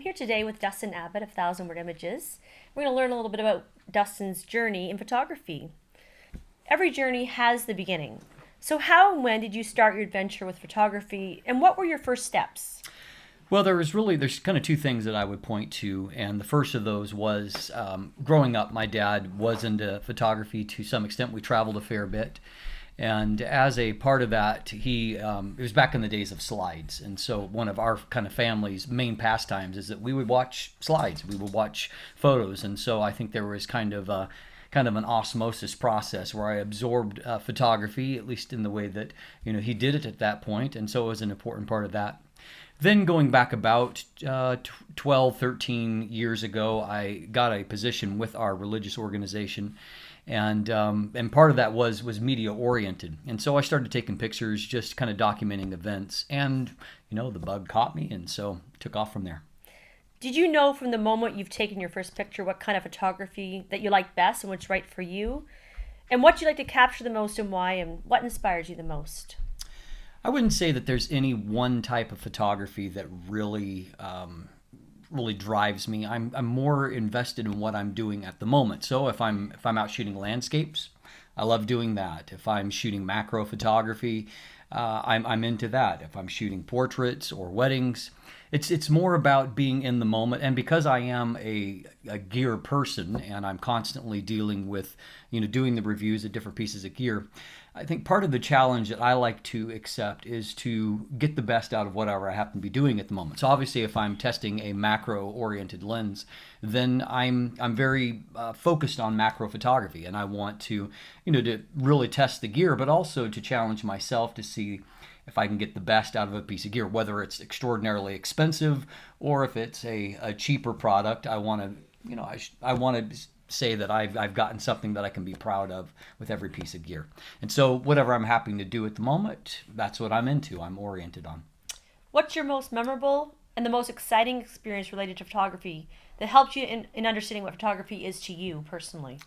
here today with Dustin Abbott of Thousand Word Images. We're going to learn a little bit about Dustin's journey in photography. Every journey has the beginning. So how and when did you start your adventure with photography, and what were your first steps? Well, there's kind of two things that I would point to, and the first of those was growing up. My dad was into photography to some extent. We traveled a fair bit, and as a part of that, it was back in the days of slides, and so one of our kind of family's main pastimes is that we would watch slides, we would watch photos, and so I think there was kind of an osmosis process where I absorbed photography, at least in the way that he did it at that point, and so it was an important part of that. Then going back about 12, 13 years ago, I got a position with our religious organization, and part of that was media oriented. And so I started taking pictures, just kind of documenting events, and the bug caught me, and so took off from there. Did you know from the moment you've taken your first picture what kind of photography that you like best and what's right for you? And what you like to capture the most and why, and what inspires you the most? I wouldn't say that there's any one type of photography that really drives me. I'm more invested in what I'm doing at the moment. So if I'm out shooting landscapes, I love doing that. If I'm shooting macro photography, I'm into that. If I'm shooting portraits or weddings, it's more about being in the moment. And because I am a gear person and I'm constantly dealing with doing the reviews of different pieces of gear, I think part of the challenge that I like to accept is to get the best out of whatever I happen to be doing at the moment. So obviously, if I'm testing a macro-oriented lens, then I'm very focused on macro photography, and I want to to really test the gear, but also to challenge myself to see if I can get the best out of a piece of gear, whether it's extraordinarily expensive or if it's a cheaper product. I want to I want to say that I've gotten something that I can be proud of with every piece of gear. And so whatever I'm happy to do at the moment, that's what I'm into, I'm oriented on. What's your most memorable and the most exciting experience related to photography that helped you in understanding what photography is to you personally?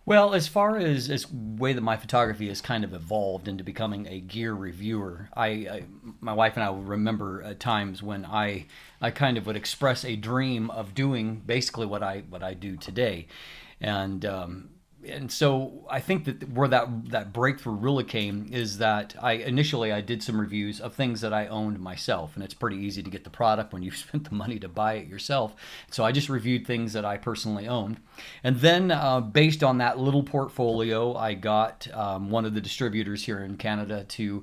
Well, as far as way that my photography has kind of evolved into becoming a gear reviewer, my wife and I will remember times when I kind of would express a dream of doing basically what I do today, and so I think that where that breakthrough really came is that I did some reviews of things that I owned myself, and it's pretty easy to get the product when you've spent the money to buy it yourself. So I just reviewed things that I personally owned, and then based on that little portfolio, I got one of the distributors here in Canada to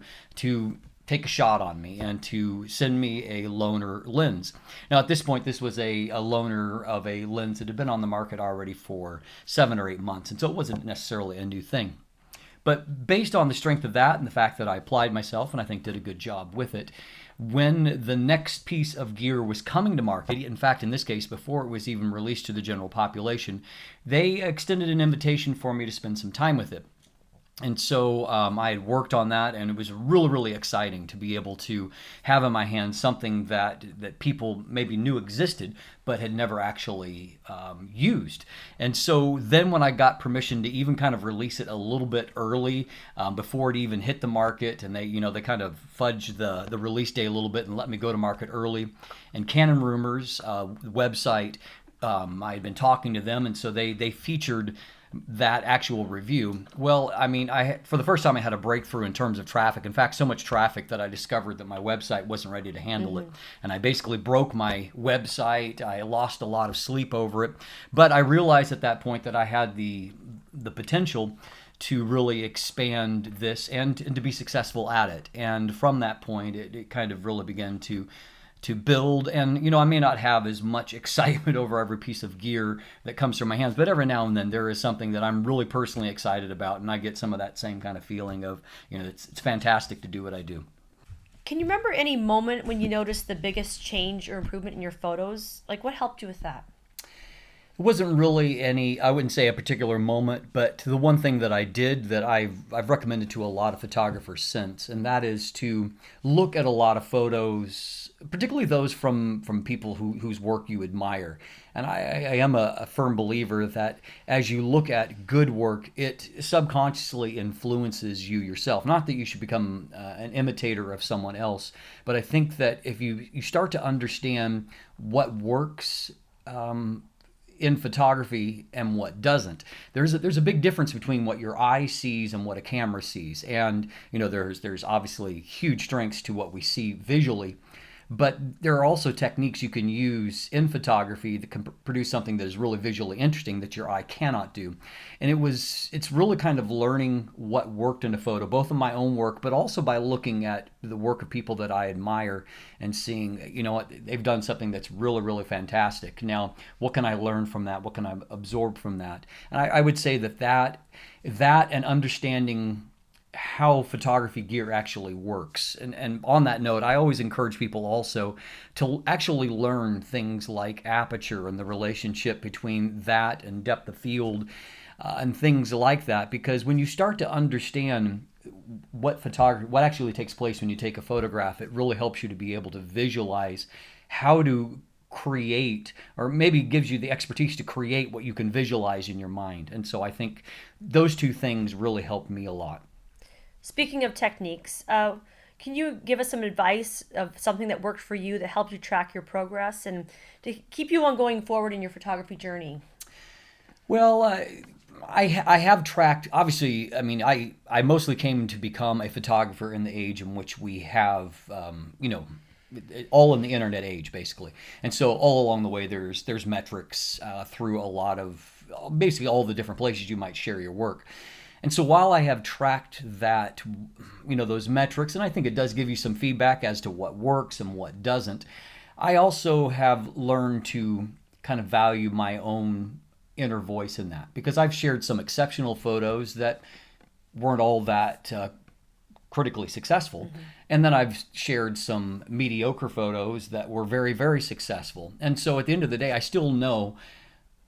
take a shot on me and to send me a loaner lens. Now at this point, this was a loaner of a lens that had been on the market already for 7 or 8 months, and so it wasn't necessarily a new thing. But based on the strength of that and the fact that I applied myself and I think did a good job with it, when the next piece of gear was coming to market, in fact in this case before it was even released to the general population, they extended an invitation for me to spend some time with it. And so I had worked on that, and it was really, really exciting to be able to have in my hands something that people maybe knew existed, but had never actually used. And so then when I got permission to even kind of release it a little bit early, before it even hit the market, and they kind of fudged the release day a little bit and let me go to market early. And Canon Rumors, website, I had been talking to them, and so they featured that actual review. Well, I mean, for the first time I had a breakthrough in terms of traffic. In fact, so much traffic that I discovered that my website wasn't ready to handle it. And I basically broke my website. I lost a lot of sleep over it. But I realized at that point that I had the potential to really expand this and to be successful at it. And from that point, it kind of really began to build. And I may not have as much excitement over every piece of gear that comes from my hands, but every now and then there is something that I'm really personally excited about, and I get some of that same kind of feeling of it's fantastic to do what I do. Can you remember any moment when you noticed the biggest change or improvement in your photos? Like, what helped you with that? wasn't really any, I wouldn't say a particular moment, but the one thing that I did that I've recommended to a lot of photographers since, and that is to look at a lot of photos, particularly those from people whose work you admire. And I am a firm believer that as you look at good work, it subconsciously influences you yourself. Not that you should become an imitator of someone else, but I think that if you start to understand what works in photography and what doesn't. There's a big difference between what your eye sees and what a camera sees. And there's obviously huge strengths to what we see visually, but there are also techniques you can use in photography that can produce something that is really visually interesting that your eye cannot do. And it's really kind of learning what worked in a photo, both in my own work, but also by looking at the work of people that I admire and seeing, what they've done something that's really, really fantastic. Now, what can I learn from that? What can I absorb from that? And I would say that and understanding how photography gear actually works. And on that note, I always encourage people also to actually learn things like aperture and the relationship between that and depth of field and things like that, because when you start to understand what actually takes place when you take a photograph, it really helps you to be able to visualize how to create, or maybe gives you the expertise to create what you can visualize in your mind. And so I think those two things really helped me a lot. Speaking of techniques, can you give us some advice of something that worked for you that helped you track your progress and to keep you on going forward in your photography journey? Well, I have tracked, obviously, I mean, I mostly came to become a photographer in the age in which we have, all in the internet age, basically. And so all along the way, there's metrics through a lot of, basically all the different places you might share your work. And so while I have tracked that, those metrics, and I think it does give you some feedback as to what works and what doesn't, I also have learned to kind of value my own inner voice in that, because I've shared some exceptional photos that weren't all that critically successful. Mm-hmm. And then I've shared some mediocre photos that were very, very successful. And so at the end of the day, I still know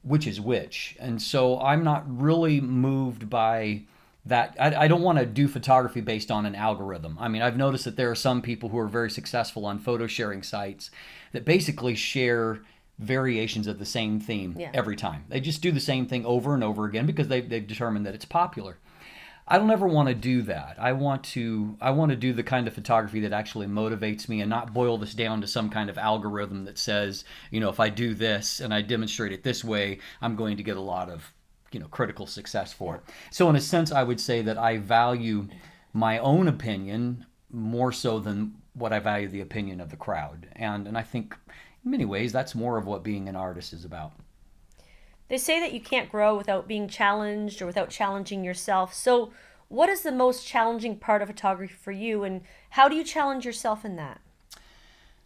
which is which. And so I'm not really moved by that. I don't want to do photography based on an algorithm. I mean, I've noticed that there are some people who are very successful on photo sharing sites that basically share variations of the same theme every time. They just do the same thing over and over again because they've determined that it's popular. I don't ever want to do that. I want to do the kind of photography that actually motivates me and not boil this down to some kind of algorithm that says, if I do this and I demonstrate it this way, I'm going to get a lot of, critical success for it. So in a sense, I would say that I value my own opinion more so than what I value the opinion of the crowd. And I think in many ways, that's more of what being an artist is about. They say that you can't grow without being challenged or without challenging yourself. So what is the most challenging part of photography for you, and how do you challenge yourself in that?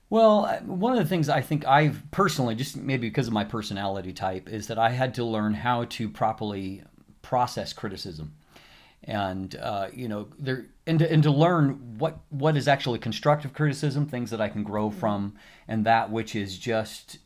Well, one of the things I think I've personally, just maybe because of my personality type, is that I had to learn how to properly process criticism. And to learn what is actually constructive criticism, things that I can grow from, and that which is just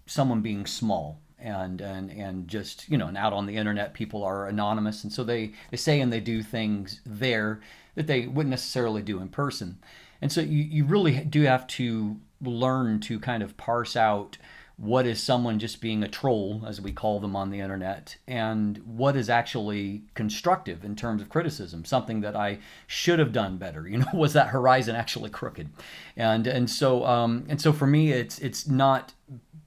someone being small and just and out on the internet people are anonymous, and so they say and they do things there that they wouldn't necessarily do in person. And so you really do have to learn to kind of parse out what is someone just being a troll, as we call them on the internet, and what is actually constructive in terms of criticism, something that I should have done better. Was that horizon actually crooked? And so for me, it's not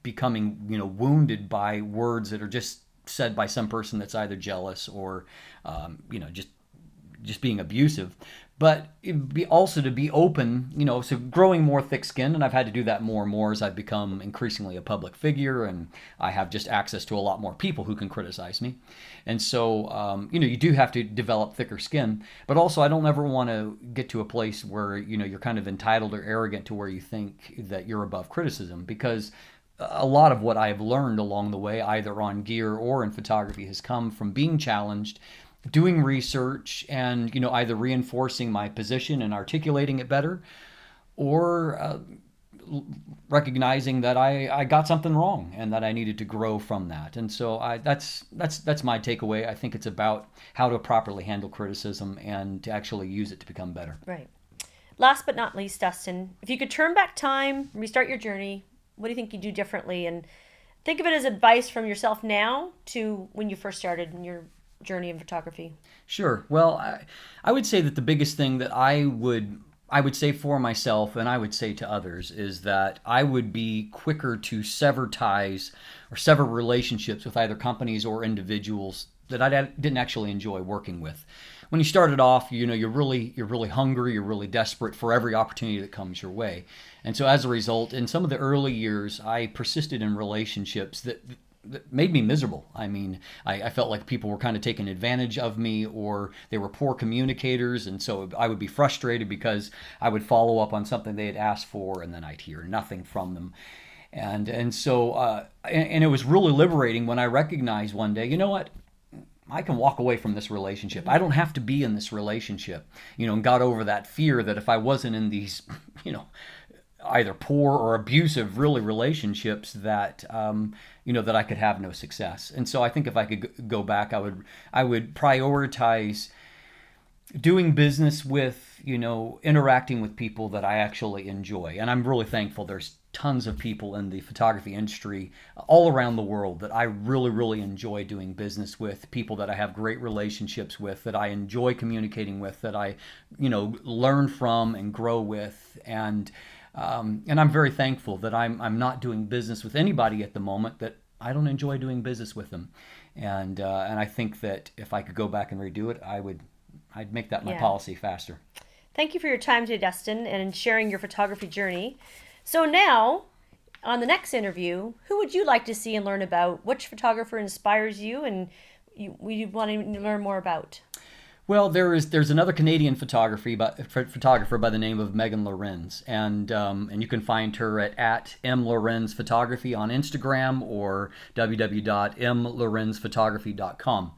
becoming wounded by words that are just said by some person that's either jealous or just being abusive. But it'd be also to be open, so growing more thick-skinned, and I've had to do that more and more as I've become increasingly a public figure, and I have just access to a lot more people who can criticize me. And so, you do have to develop thicker skin, but also I don't ever want to get to a place where, you're kind of entitled or arrogant to where you think that you're above criticism, because a lot of what I've learned along the way, either on gear or in photography, has come from being challenged, doing research, and either reinforcing my position and articulating it better, or recognizing that I got something wrong and that I needed to grow from that. And so that's my takeaway. I think it's about how to properly handle criticism and to actually use it to become better. Right. Last but not least, Dustin, if you could turn back time, restart your journey, what do you think you'd do differently? And think of it as advice from yourself now to when you first started in your journey in photography. Sure. Well, I would say that the biggest thing that I would say for myself, and I would say to others, is that I would be quicker to sever ties or sever relationships with either companies or individuals that I didn't actually enjoy working with. When you started off, you're really hungry, you're really desperate for every opportunity that comes your way. And so as a result, in some of the early years, I persisted in relationships that made me miserable. I mean, I felt like people were kind of taking advantage of me, or they were poor communicators, and so I would be frustrated because I would follow up on something they had asked for, and then I'd hear nothing from them. And so it was really liberating when I recognized one day, you know what? I can walk away from this relationship. I don't have to be in this relationship, and got over that fear that if I wasn't in these, either poor or abusive really relationships, that that I could have no success. And so I think if I could go back, I would prioritize doing business with, interacting with people that I actually enjoy. And I'm really thankful there's tons of people in the photography industry all around the world that I really, really enjoy doing business with, people that I have great relationships with, that I enjoy communicating with, that I, learn from and grow with. And I'm very thankful that I'm not doing business with anybody at the moment that I don't enjoy doing business with them. And I think that if I could go back and redo it, I'd make that my policy faster. Thank you for your time today, Dustin, and sharing your photography journey. So now, on the next interview, who would you like to see and learn about? Which photographer inspires you and we want to learn more about? Well, there's another Canadian photographer by the name of Megan Lorenz, and you can find her at @mlorenzphotography Photography on Instagram or www.mlorenzphotography.com.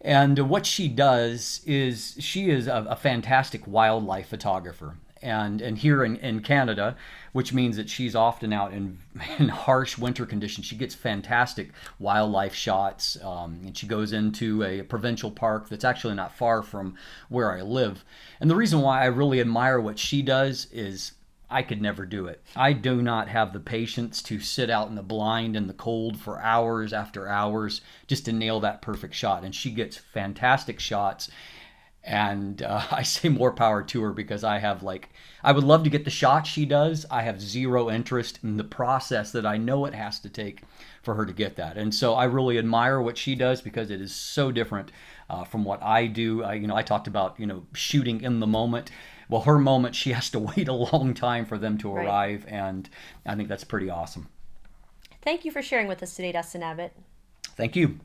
And what she does is she is a fantastic wildlife photographer. And here in Canada, which means that she's often out in harsh winter conditions, she gets fantastic wildlife shots. And she goes into a provincial park that's actually not far from where I live. And the reason why I really admire what she does is I could never do it. I do not have the patience to sit out in the blind and the cold for hours after hours just to nail that perfect shot. And she gets fantastic shots. And I say more power to her, because I would love to get the shot she does. I have zero interest in the process that I know it has to take for her to get that. And so I really admire what she does, because it is so different from what I do. I talked about, shooting in the moment. Well, her moment, she has to wait a long time for them to arrive. And I think that's pretty awesome. Thank you for sharing with us today, Dustin Abbott. Thank you.